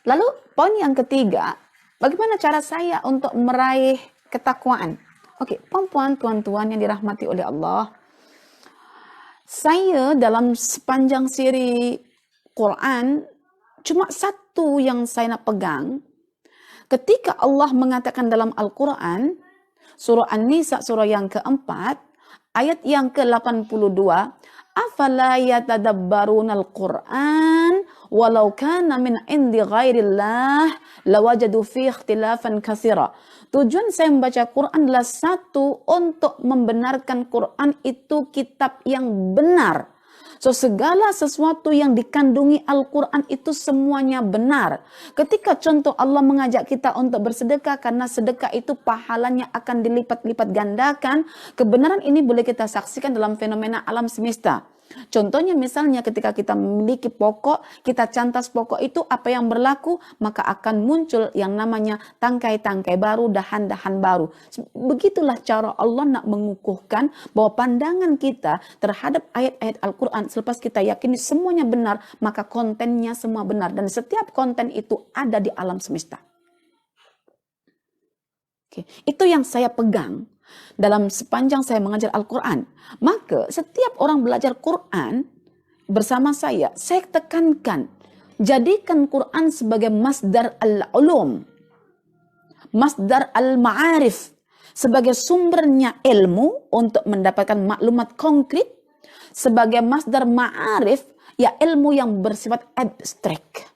Lalu poin yang ketiga, bagaimana cara saya untuk meraih ketakwaan? Oke, perempuan, tuan-tuan yang dirahmati oleh Allah, saya dalam sepanjang siri Quran, cuma satu yang saya nak pegang. Ketika Allah mengatakan dalam Al-Quran, surah An-Nisa, surah yang keempat, ayat yang ke-82, afala yatadabbaruna al-Quran walau kana min indi ghairillah lawajadu fi ikhtilafan katsira. Tujuan saya membaca Quran adalah satu, untuk membenarkan Quran itu kitab yang benar. So, segala sesuatu yang dikandungi Al-Quran itu semuanya benar. Ketika contoh Allah mengajak kita untuk bersedekah, karena sedekah itu pahalanya akan dilipat-lipat gandakan. Kebenaran ini boleh kita saksikan dalam fenomena alam semesta. Contohnya misalnya ketika kita memiliki pokok, kita cantas pokok itu apa yang berlaku, maka akan muncul yang namanya tangkai-tangkai baru, dahan-dahan baru. Begitulah cara Allah nak mengukuhkan bahwa pandangan kita terhadap ayat-ayat Al-Quran, selepas kita yakini semuanya benar, maka kontennya semua benar. Dan setiap konten itu ada di alam semesta. Oke, itu yang saya pegang dalam sepanjang saya mengajar Al-Quran. Maka setiap orang belajar Quran bersama saya tekankan, jadikan Quran sebagai masdar al-ulum, masdar al-ma'arif, sebagai sumbernya ilmu untuk mendapatkan maklumat konkret, sebagai masdar ma'arif, ya ilmu yang bersifat abstrak.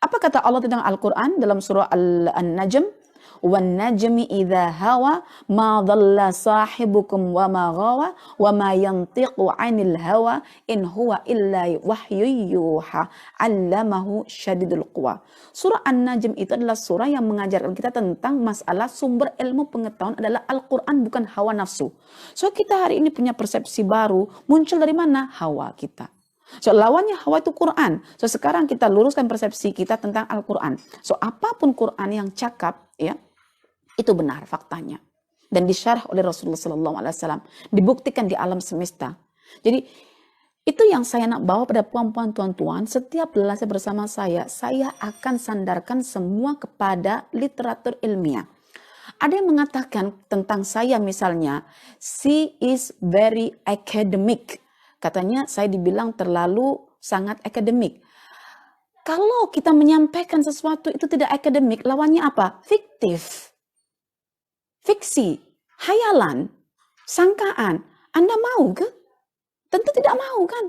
Apa kata Allah tentang Al-Quran dalam surah An-Najm? وَالنَّجْمِ إِذَا هَوَى مَا ضَلَّ صَاحِبُكُمْ وَمَا غَوَى وَمَا يَنْطِقُ عَنِ الْهَوَى إِنْ هُوَ إِلَّا وَحْيٌ يُوحَى عَلَّمَهُ شَدِيدُ الْقُوَى. Surah An-Najm itu adalah surah yang mengajarkan kita tentang masalah sumber ilmu pengetahuan adalah Al-Quran, bukan hawa nafsu. So, kita hari ini punya persepsi baru, muncul dari mana? Hawa kita. So, lawannya hawa itu Quran. So, sekarang kita luruskan persepsi kita tentang Al-Quran. So, apapun Quran yang cakap, ya, itu benar faktanya. Dan disyarah oleh Rasulullah SAW. Dibuktikan di alam semesta. Jadi, itu yang saya nak bawa pada puan-puan, tuan-tuan. Setiap belajar bersama saya akan sandarkan semua kepada literatur ilmiah. Ada yang mengatakan tentang saya misalnya, she is very academic. Katanya saya dibilang terlalu sangat akademik. Kalau kita menyampaikan sesuatu itu tidak akademik, lawannya apa? Fiktif. Fiksi, hayalan, sangkaan. Anda mau ke? Tentu tidak mau kan?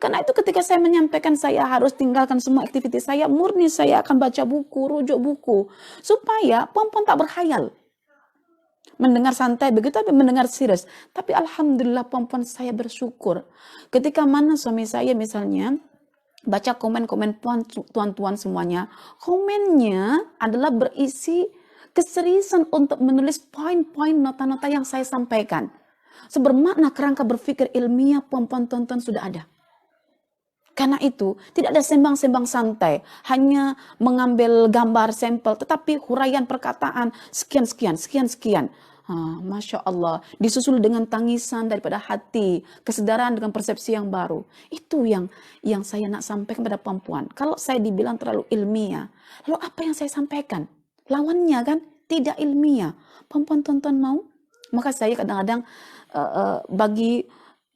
Karena itu ketika saya menyampaikan saya harus tinggalkan semua aktivitas saya, murni saya akan baca buku, rujuk buku. Supaya perempuan tak berkhayal. Mendengar santai begitu, tapi mendengar serius. Tapi alhamdulillah perempuan saya bersyukur. Ketika mana suami saya misalnya baca komen-komen tuan-tuan semuanya, komennya adalah berisi keseriusan untuk menulis poin-poin nota-nota yang saya sampaikan. Sebermakna kerangka berpikir ilmiah perempuan tuan-tuan sudah ada. Karena itu tidak ada sembang-sembang santai, hanya mengambil gambar sampel, tetapi huraian perkataan sekian-sekian. Masya Allah, disusul dengan tangisan daripada hati, kesedaran dengan persepsi yang baru. Itu yang saya nak sampaikan kepada perempuan. Kalau saya dibilang terlalu ilmiah, lalu apa yang saya sampaikan? Lawannya kan tidak ilmiah. Perempuan tonton mau? Maka saya kadang-kadang bagi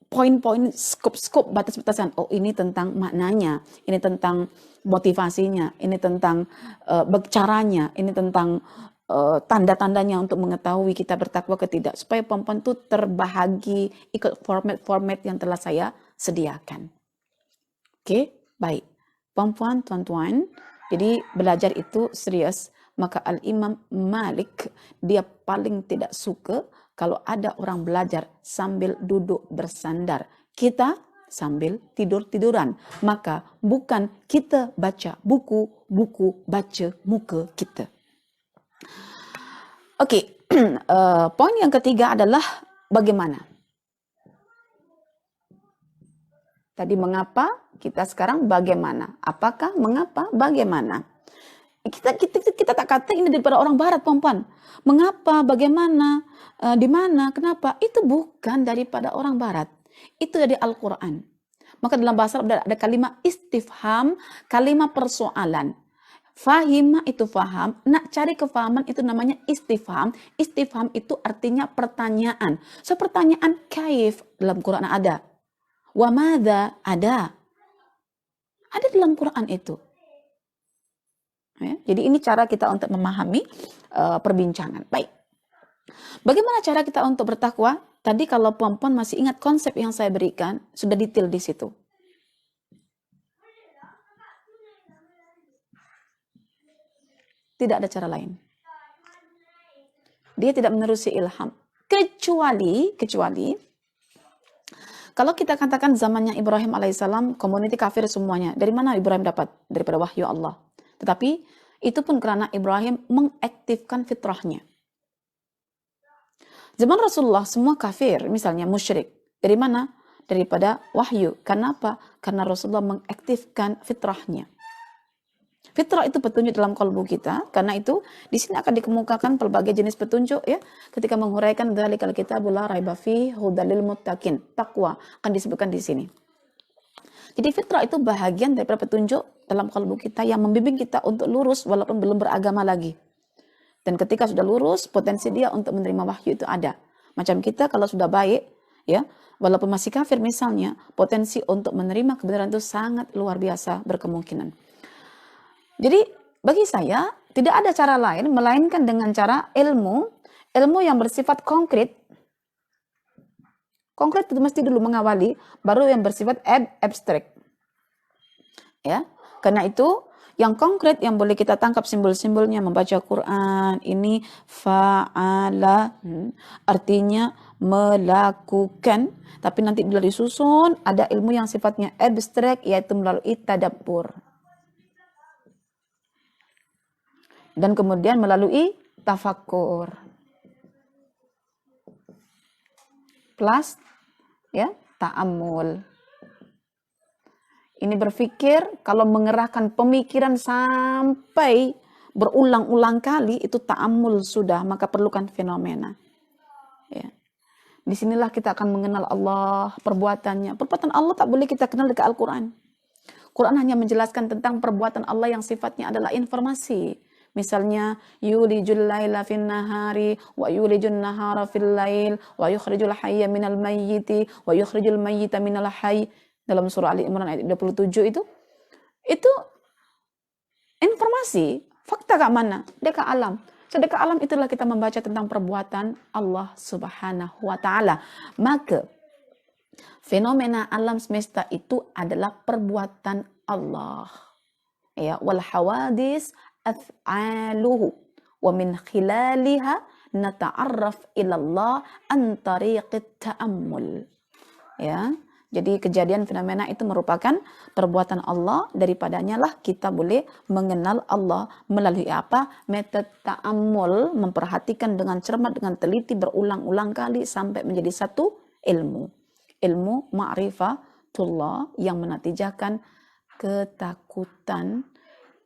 poin-poin, skop-skop, batas-batasan. Oh, ini tentang maknanya, ini tentang motivasinya, ini tentang caranya, ini tentang tanda-tandanya untuk mengetahui kita bertakwa ke tidak. Supaya perempuan itu terbahagi ikut format-format yang telah saya sediakan. Oke, baik. Perempuan, tuan-tuan, jadi belajar itu serius. Maka Al-Imam Malik, dia paling tidak suka kalau ada orang belajar sambil duduk bersandar. Kita sambil tidur-tiduran. Maka bukan kita baca buku, buku baca muka kita. Oke, poin yang ketiga adalah bagaimana. Tadi mengapa, kita sekarang bagaimana. Apakah, mengapa, bagaimana. Kita tak kata ini daripada orang barat, perempuan. Mengapa, bagaimana, di mana, kenapa. Itu bukan daripada orang barat. Itu dari Al-Quran. Maka dalam bahasa Arab ada kalimat istifham, kalimat persoalan. Fahima itu faham, nak cari kefahaman itu namanya istifham. Istifham itu artinya pertanyaan. So pertanyaan kaif dalam Quran ada. Wa madza ada. Ada dalam Quran itu. Ya, jadi ini cara kita untuk memahami perbincangan. Baik. Bagaimana cara kita untuk bertakwa? Tadi kalau puan-puan masih ingat konsep yang saya berikan, sudah detail di situ. Tidak ada cara lain. Dia tidak menerusi ilham. Kecuali kalau kita katakan zamannya Ibrahim alaihissalam, community kafir semuanya. Dari mana Ibrahim dapat? Daripada wahyu Allah. Tetapi itu pun karena Ibrahim mengaktifkan fitrahnya. Zaman Rasulullah semua kafir, misalnya musyrik. Dari mana? Daripada wahyu. Kenapa? Karena Rasulullah mengaktifkan fitrahnya. Fitrah itu petunjuk dalam kalbu kita. Karena itu di sini akan dikemukakan pelbagai jenis petunjuk ya. Ketika menguraikan dzalikal kitabul la raiba fihi hudal lil muttaqin. Takwa akan disebutkan di sini. Jadi fitrah itu bahagian daripada petunjuk dalam kalbu kita yang membimbing kita untuk lurus walaupun belum beragama lagi. Dan ketika sudah lurus, potensi dia untuk menerima wahyu itu ada. Macam kita kalau sudah baik, ya, walaupun masih kafir misalnya, potensi untuk menerima kebenaran itu sangat luar biasa berkemungkinan. Jadi bagi saya tidak ada cara lain melainkan dengan cara ilmu yang bersifat konkret. Konkret itu mesti dulu mengawali, baru yang bersifat abstrak. Ya, karena itu yang konkret yang boleh kita tangkap simbol-simbolnya membaca Quran ini fa'ala artinya melakukan, tapi nanti bila disusun ada ilmu yang sifatnya abstrak yaitu melalui tadabbur. Dan kemudian melalui tafakkur. Plus ya, ta'ammul. Ini berpikir kalau mengerahkan pemikiran sampai berulang-ulang kali itu ta'ammul sudah, maka perlukan fenomena. Ya. Disinilah kita akan mengenal Allah, perbuatannya. Perbuatan Allah tak boleh kita kenal dekat Al-Quran. Quran hanya menjelaskan tentang perbuatan Allah yang sifatnya adalah informasi. Misalnya yulijul laila fin nahari wa yulijun nahara fil lail wa yukhrijul hayya minal mayyiti wa yukhrijul mayyita minal hayy dalam surah Ali Imran ayat 27 itu informasi, fakta kat mana? Dekat alam. Dekat alam itulah kita membaca tentang perbuatan Allah Subhanahu wa taala. Maka fenomena alam semesta itu adalah perbuatan Allah. Ya, wal hawadis af'aluhu wa min khilaliha nata'arraf ila Allah an tariqit ta'ammul. Ya, jadi kejadian fenomena itu merupakan perbuatan Allah, daripadanya lah kita boleh mengenal Allah melalui apa? Metode ta'ammul, memperhatikan dengan cermat, dengan teliti berulang-ulang kali sampai menjadi satu ilmu. Ilmu ma'rifatullah yang menatijakan ketakutan,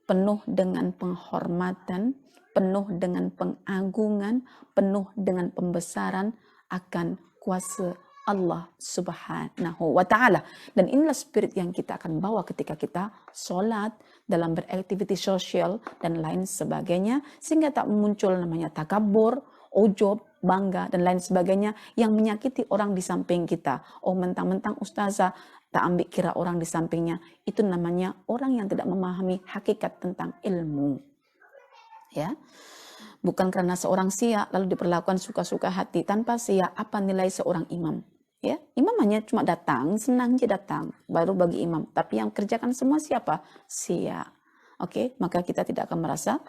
penuh dengan penghormatan, penuh dengan pengagungan, penuh dengan pembesaran akan kuasa Allah Subhanahu wa ta'ala. Dan inilah spirit yang kita akan bawa ketika kita sholat, dalam beraktiviti sosial, dan lain sebagainya. Sehingga tak muncul namanya takabur, ujub, bangga, dan lain sebagainya yang menyakiti orang di samping kita. Oh, mentang-mentang ustazah tak ambil kira orang di sampingnya. Itu namanya orang yang tidak memahami hakikat tentang ilmu. Ya, bukan karena seorang siak lalu diperlakukan suka-suka hati. Tanpa siak, apa nilai seorang imam? Ya, imam hanya cuma datang, senang aja datang, baru bagi imam. Tapi yang kerjakan semua siapa? Siak. Oke, maka kita tidak akan merasa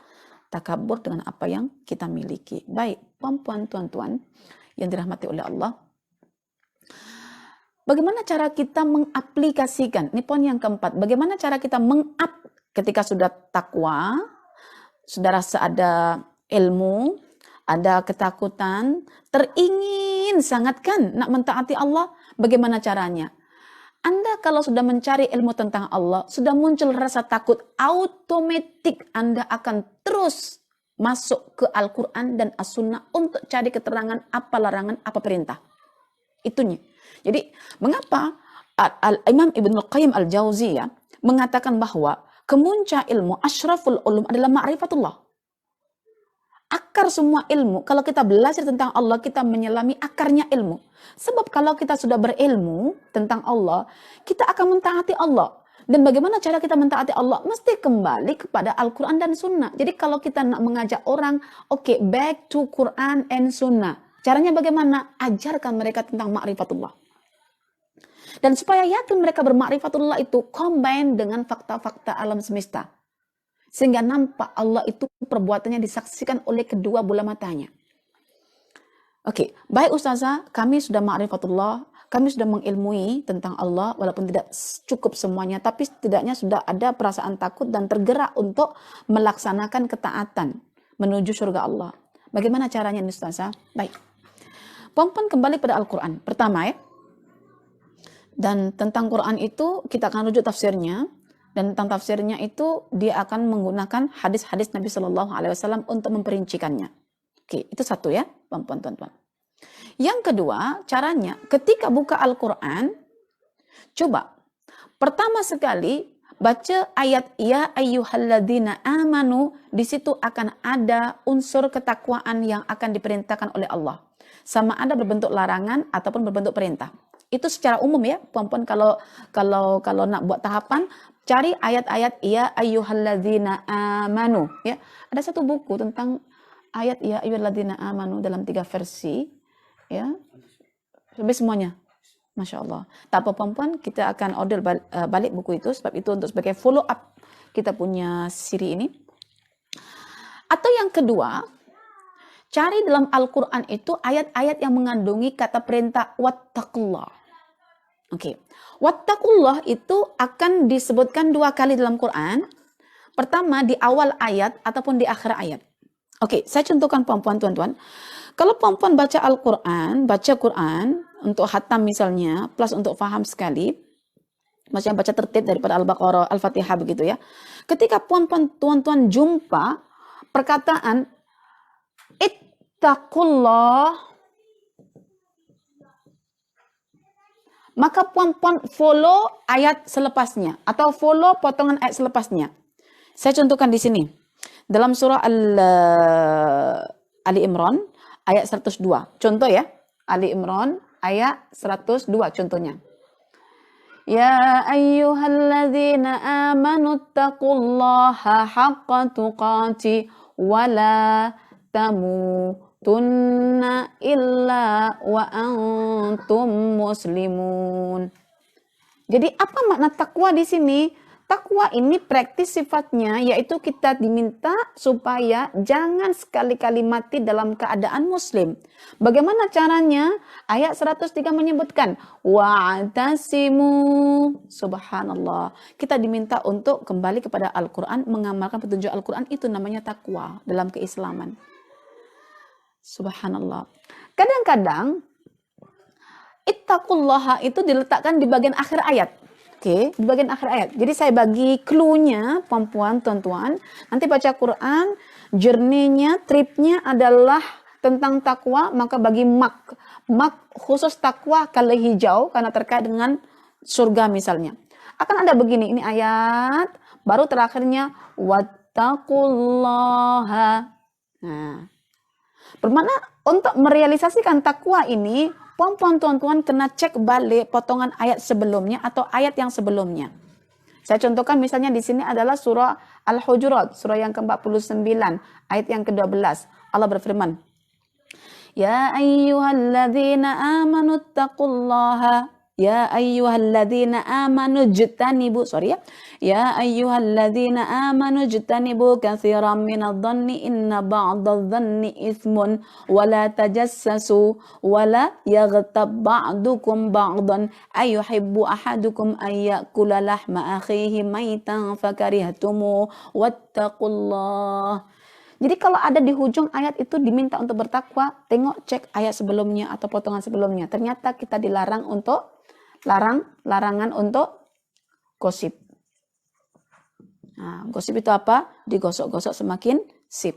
takabur dengan apa yang kita miliki. Baik, puan-puan, tuan-tuan yang dirahmati oleh Allah. Bagaimana cara kita mengaplikasikan? Ini poin yang keempat. Bagaimana cara kita ketika sudah takwa, sudah rasa ada ilmu, ada ketakutan, teringin sangat kan nak mentaati Allah. Bagaimana caranya? Anda kalau sudah mencari ilmu tentang Allah, sudah muncul rasa takut, automatik Anda akan terus masuk ke Al-Quran dan As-Sunnah untuk cari keterangan apa larangan, apa perintah. Itunya. Jadi, mengapa Imam Ibnul Qayyim Al-Jauziyah mengatakan bahwa kemuncak ilmu, asyraful ulum adalah ma'rifatullah. Akar semua ilmu, kalau kita belajar tentang Allah, kita menyelami akarnya ilmu. Sebab kalau kita sudah berilmu tentang Allah, kita akan mentaati Allah. Dan bagaimana cara kita mentaati Allah? Mesti kembali kepada Al-Quran dan Sunnah. Jadi kalau kita nak mengajak orang, oke, back to Quran and Sunnah. Caranya bagaimana? Ajarkan mereka tentang ma'rifatullah. Dan supaya yakin mereka bermakrifatullah itu combine dengan fakta-fakta alam semesta. Sehingga nampak Allah itu perbuatannya disaksikan oleh kedua bola matanya. Oke, baik Ustazah, kami sudah makrifatullah, kami sudah mengilmui tentang Allah, walaupun tidak cukup semuanya, tapi setidaknya sudah ada perasaan takut dan tergerak untuk melaksanakan ketaatan menuju surga Allah. Bagaimana caranya Ustazah? Baik. Pompon kembali pada Al-Quran. Pertama ya, dan tentang Quran itu kita akan rujuk tafsirnya, dan tentang tafsirnya itu dia akan menggunakan hadis-hadis Nabi Shallallahu Alaihi Wasallam untuk memperincikannya. Oke, itu satu ya, tuan-tuan. Yang kedua, caranya ketika buka Al-Quran, coba pertama sekali baca ayat ya ayyuhalladzina amanu, di situ akan ada unsur ketakwaan yang akan diperintahkan oleh Allah. Sama ada berbentuk larangan ataupun berbentuk perintah. Itu secara umum ya, puan-puan kalau nak buat tahapan, cari ayat-ayat ya ayyuhalladzina amanu ya. Ada satu buku tentang ayat ya ayyuhalladzina amanu dalam 3 versi ya. Sampai semuanya. Masya Allah. Tak apa puan-puan, kita akan order balik buku itu, sebab itu untuk sebagai follow up kita punya siri ini. Atau yang kedua, cari dalam Al-Quran itu ayat-ayat yang mengandungi kata perintah wattaqullah. Oke. Wattaqullah itu akan disebutkan 2 kali dalam Quran. Pertama di awal ayat ataupun di akhir ayat. Oke, saya contohkan puan-puan, tuan-tuan. Kalau puan-puan baca Al-Quran, baca Quran untuk khatam misalnya, plus untuk faham sekali, maksudnya baca tertib daripada Al-Baqarah, Al-Fatihah begitu ya. Ketika puan-puan, tuan-tuan jumpa perkataan ittaqullah, maka puan-puan follow ayat selepasnya atau follow potongan ayat selepasnya. Saya contohkan di sini. Dalam surah Ali Imran ayat 102. Contoh ya. Ali Imran ayat 102 contohnya. Ya ayyuhalladzina amanu taqullaha haqqa tuqati wa la tamutunna illa wa antum muslimun. Jadi apa makna takwa di sini? Takwa ini praktis sifatnya, yaitu kita diminta supaya jangan sekali-kali mati dalam keadaan muslim. Bagaimana caranya? Ayat 103 menyebutkan, wa'tasimu, subhanallah. Kita diminta untuk kembali kepada Al-Quran, mengamalkan petunjuk Al-Quran, itu namanya takwa dalam keislaman. Subhanallah. Kadang-kadang, ittaqullaha itu diletakkan di bagian akhir ayat. Oke, di bagian akhir ayat. Jadi saya bagi clue-nya, puan-puan, tuan-tuan. Nanti baca Quran, journey-nya, trip-nya adalah tentang takwa, maka bagi mark khusus takwa kalau hijau, karena terkait dengan surga misalnya. Akan ada begini, ini ayat, baru terakhirnya, wattaqullaha. Nah, bermakna untuk merealisasikan takwa ini, puan-puan, tuan-tuan kena cek balik potongan ayat sebelumnya atau ayat yang sebelumnya. Saya contohkan misalnya di sini adalah surah Al-Hujurat, surah yang ke-49, ayat yang ke-12. Allah berfirman, Ya ayyuhalladzina amanu taqullaha. Ya ayyuhalladzina amanu jtanibu. Ya ayyuhalladzina amanu jtanibu katsiran minadh-dhanni inna ba'dadh-dhanni itsmun wa la tajassasu wa la yaghtab ba'dukum ba'dan ayuhibbu ahadukum ay ya'kula lahma akhihi maitan fakarihtumu wattaqullah. Jadi kalau ada di hujung ayat itu diminta untuk bertakwa, tengok cek ayat sebelumnya atau potongan sebelumnya. Ternyata kita dilarang untuk larangan untuk gosip. Nah, gosip itu apa? Digosok-gosok semakin sip.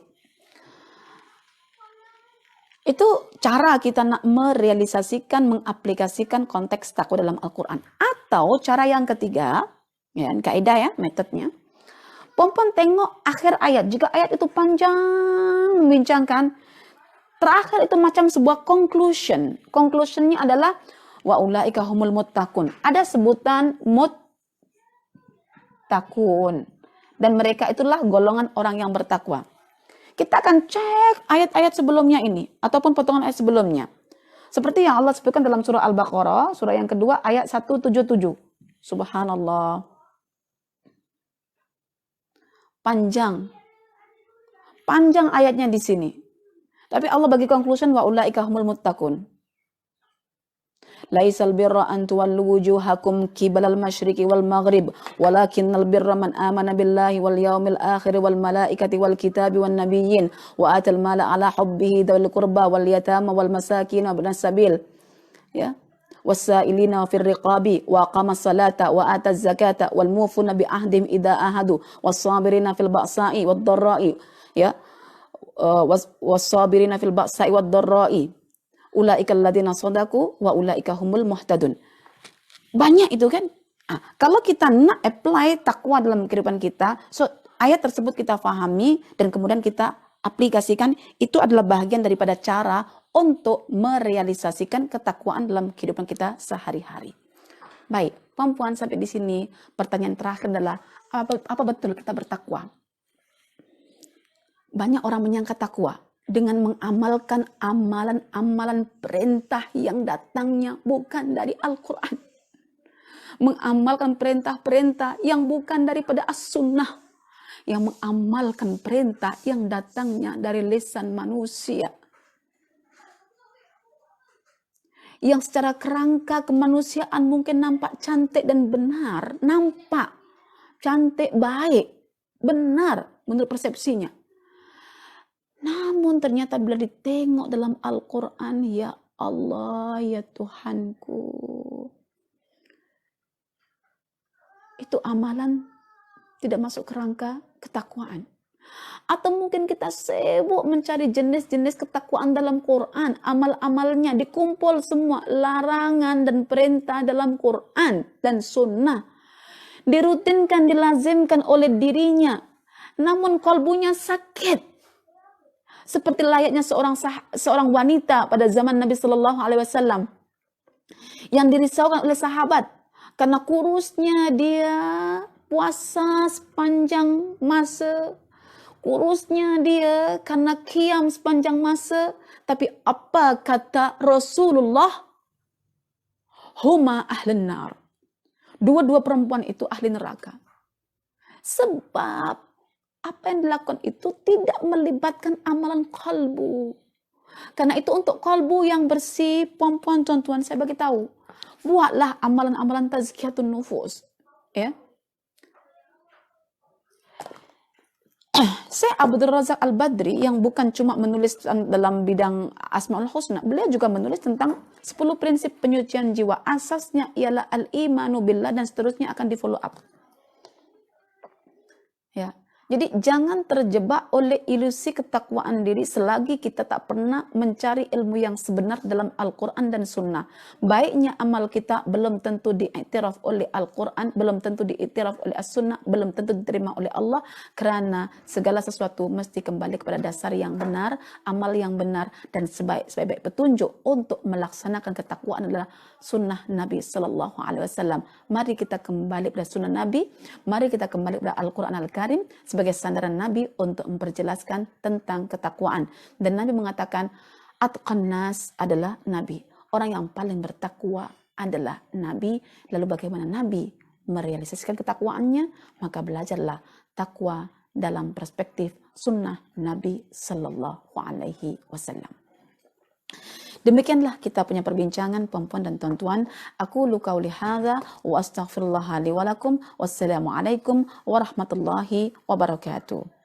Itu cara kita nak merealisasikan, mengaplikasikan konteks takwa dalam Al-Quran. Atau cara yang ketiga, ya, kaidah ya, metodenya. Perempuan tengok akhir ayat. Jika ayat itu panjang membincangkan, terakhir itu macam sebuah conclusion. Conclusionnya adalah wa ulaika humul muttaqun. Ada sebutan muttaqun. Dan mereka itulah golongan orang yang bertakwa. Kita akan cek ayat-ayat sebelumnya ini ataupun potongan ayat sebelumnya. Seperti yang Allah sebutkan dalam surah Al-Baqarah, surah yang kedua ayat 177. Subhanallah. Panjang ayatnya di sini. Tapi Allah bagi conclusion wa ulaika humul muttaqun. Laisal birra an tuwallu wujuhakum qibalal masyriqi wal maghrib walakinnal birra man amana billahi wal yaumil akhir wal malaikati wal kitabi wan nabiyyin wa atal mala ala hubbihi dzil qurba wal yatama wal masakin wa ibnas sabil ya wasailina fir riqabi wa aqamas salata wa ataz zakata wal mufuna bi ahdihim idza ahadu was sabirina fil ba'sa'i wad dharra'i ya was sabirina fil ba'sa'i wad dharra'i ulaika alladziina shadaku wa ulaika humul muhtadun. Banyak itu kan. Kalau kita nak apply takwa dalam kehidupan kita, so ayat tersebut kita fahami dan kemudian kita aplikasikan, itu adalah bagian daripada cara untuk merealisasikan ketakwaan dalam kehidupan kita sehari-hari. Baik, perempuan sampai di sini pertanyaan terakhir adalah apa betul kita bertakwa? Banyak orang menyangka takwa dengan mengamalkan amalan-amalan perintah yang datangnya bukan dari Al-Quran. Mengamalkan perintah-perintah yang bukan daripada As-Sunnah. Yang mengamalkan perintah yang datangnya dari lisan manusia. Yang secara kerangka kemanusiaan mungkin nampak cantik dan benar. Nampak cantik, baik, benar menurut persepsinya. Namun ternyata bila ditengok dalam Al-Quran, ya Allah, ya Tuhanku, itu amalan tidak masuk kerangka ketakwaan. Atau mungkin kita sibuk mencari jenis-jenis ketakwaan dalam Quran. Amal-amalnya dikumpul semua, larangan dan perintah dalam Quran dan sunnah. Dirutinkan, dilazimkan oleh dirinya. Namun kalbunya sakit. Seperti layaknya seorang wanita pada zaman Nabi Shallallahu Alaihi Wasallam yang dirisaukan oleh sahabat karena kurusnya dia puasa sepanjang masa, kurusnya dia karena qiyam sepanjang masa. Tapi apa kata Rasulullah? Huma ahlun nar. Dua-dua perempuan itu ahli neraka. Sebab apa yang dilakukan itu tidak melibatkan amalan kalbu. Karena itu untuk kalbu yang bersih, perempuan tuan-tuan saya bagi tahu, buatlah amalan-amalan tazkiyatun nufus. Ya. Syekh Abdul Razak Al-Badri yang bukan cuma menulis dalam bidang Asmaul Husna, beliau juga menulis tentang 10 prinsip penyucian jiwa. Asasnya ialah al-imanu billah dan seterusnya akan di follow up. Ya. Jadi jangan terjebak oleh ilusi ketakwaan diri selagi kita tak pernah mencari ilmu yang sebenar dalam Al-Quran dan Sunnah. Baiknya amal kita belum tentu diiktiraf oleh Al-Quran, belum tentu diiktiraf oleh As-Sunnah, belum tentu diterima oleh Allah. Kerana segala sesuatu mesti kembali kepada dasar yang benar, amal yang benar, dan sebaik-baik petunjuk untuk melaksanakan ketakwaan adalah Sunnah Nabi Sallallahu Alaihi Wasallam. Mari kita kembali pada Sunnah Nabi, mari kita kembali pada Al-Quran Al-Karim sebagai sandaran Nabi untuk memperjelaskan tentang ketakwaan. Dan Nabi mengatakan, atqan nas adalah Nabi. Orang yang paling bertakwa adalah Nabi. Lalu bagaimana Nabi merealisasikan ketakwaannya? Maka belajarlah takwa dalam perspektif sunnah Nabi Sallallahu Alaihi Wasallam. Demikianlah kita punya perbincangan perempuan dan tuan-tuan. Aku qauli hadza wa astaghfirullah li wa lakum. Wassalamualaikum warahmatullahi wabarakatuh.